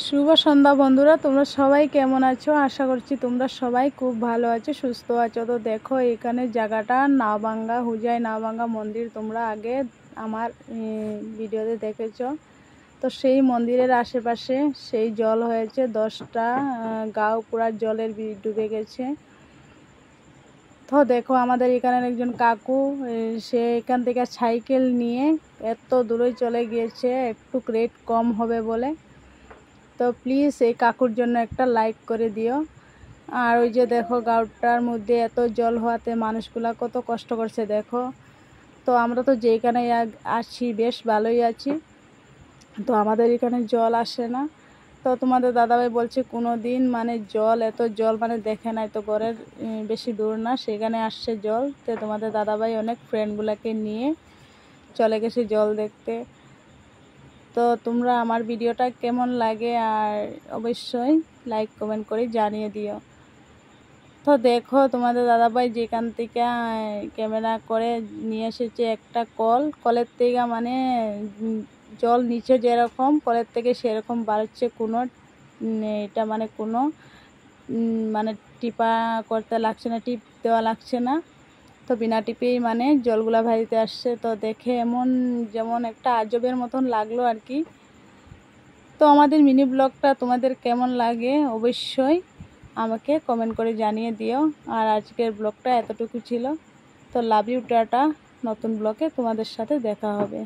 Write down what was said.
শুভ সন্ধ্যা বন্ধুরা, তোমরা সবাই কেমন আছো? আশা করছি তোমরা সবাই খুব ভালো আছো, সুস্থ আছো। তো দেখো এখানে জায়গাটা নাওভাঙ্গা, হুজাই নাওভাঙ্গা মন্দির। তোমরা আগে আমার ভিডিওতে দেখেছো। তো সেই মন্দিরের আশেপাশে সেই জল হয়েছে 10টা গাঁও পুরা জলের ডুবে গেছে। তো দেখো আমাদের এখানের একজন কাকু, সে এখান থেকে সাইকেল নিয়ে এত দূরে চলে গিয়েছে একটু রেট কম হবে বলে। তো প্লিজ এই কাকুর জন্য একটা লাইক করে দিও। আর ওই যে দেখো গাঁওটার মধ্যে এত জল হওয়াতে মানুষগুলা কত কষ্ট করছে দেখো। তো আমরা তো যেখানে আছি বেশ ভালোই আছি, তো আমাদের এখানে জল আসে না। তো তোমাদের দাদাভাই বলছে কোনো দিন মানে এত জল মানে দেখে নাই, তো ঘরের বেশি দূর না সেখানে আসছে জল। তো তোমাদের দাদাভাই অনেক ফ্রেন্ডগুলোকে নিয়ে চলে গেছে জল দেখতে। তো তোমরা আমার ভিডিওটা কেমন লাগে আর অবশ্যই লাইক কমেন্ট করে জানিয়ে দিও। তো দেখো তোমাদের দাদাভাই যেখান থেকে ক্যামেরা করে নিয়ে এসেছে একটা কলের থেকে মানে জল নিচে যেরকম কলের থেকে সেরকম বাড়ছে, কোনো এটা মানে কোনো মানে টিপা করতে লাগছে না, টিপ দেওয়া লাগছে না। তো বিনা টিপেই মানে জলগুলা ভারিতে আসছে। তো দেখে এমন যেমন একটা আজবের মতন লাগলো আর কি। তো আমাদের মিনি ব্লগটা তোমাদের কেমন লাগে অবশ্যই আমাকে কমেন্ট করে জানিয়ে দিও। আর আজকের ব্লগটা এতটুকু ছিল। তো লাভ ইউ, টাটা। নতুন ব্লগে তোমাদের সাথে দেখা হবে।